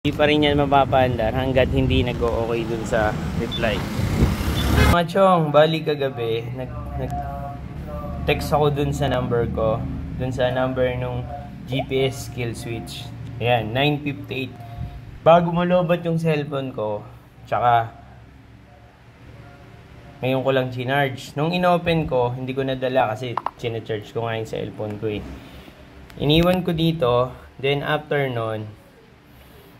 Hindi pa rin yan mapapaandar hanggat hindi nag-o-okay dun sa reply. Mga chong, bali kagabi, nag-text ako dun sa number ko. Dun sa number nung GPS skill switch. Ayan, 9:58. Bago malobat yung cellphone ko, tsaka ngayon ko lang chinarge. Nung inopen ko, hindi ko nadala kasi chinacharge ko nga yung cellphone ko eh. Iniwan ko dito, then after nun,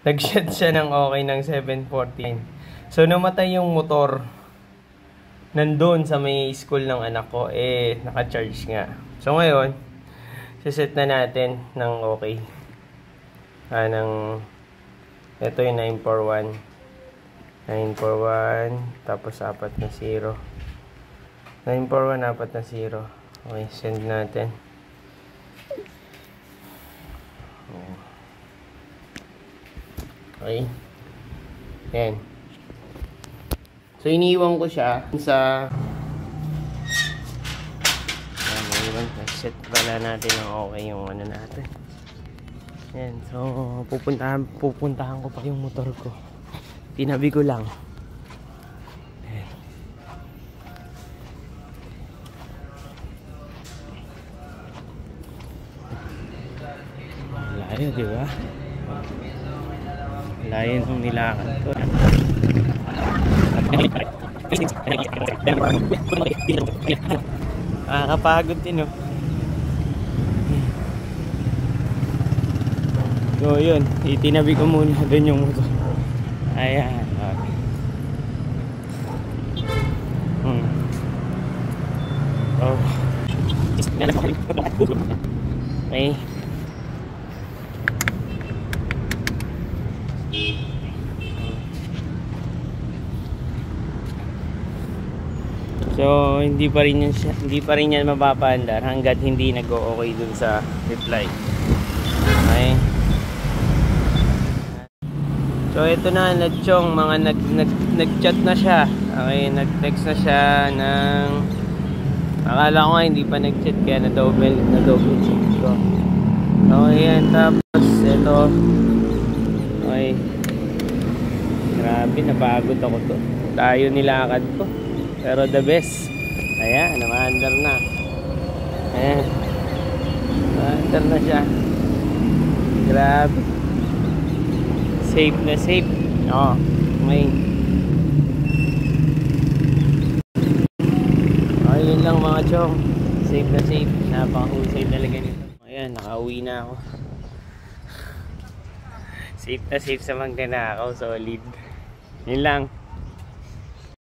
nag-shut siya ng okay ng 7:14. So, namatay yung motor. Nandun sa may school ng anak ko, naka-charge nga. So, ngayon, siset na natin ng okay. Ito yung 941. 941, tapos 4 na 0. 941, 4 na 0. Okay, send natin. Okay. Ayan. So, iniiwan ko siya sa... Ayan, set pala natin ng okay yung ano natin. Ayan. So, pupuntahan ko pa yung motor ko. Tinabi ko lang. Ayan. Layo, di ba? Layo nung nilakad ko. Nakakapagod din, oh. So, yun. Itinabi ko muna doon yung motor. Ayan. Okay. Oh. Okay. So, hindi pa rin yan mapapaandar hanggat hindi nag-o-okay dun sa reply. Okay. So, ito na, Lechong, mga nag-chat na siya. Okay, nag-text na siya ng... Akala ko nga hindi pa nag-chat kaya na-double check ko. Okay, yan. Tapos, ito. Okay. Grabe, napagod ako to. Tayo nilakad ko. Pero the best. Ayan, namaandar na. Ayan. Namaandar na siya. Grabe. Safe na safe. Oo. May. Okay, yun lang mga chong. Safe na safe. Napakahusay talaga nito. Ayan, nakauwi na ako. Safe na safe sa Magnanakaw. Solid. Yun lang.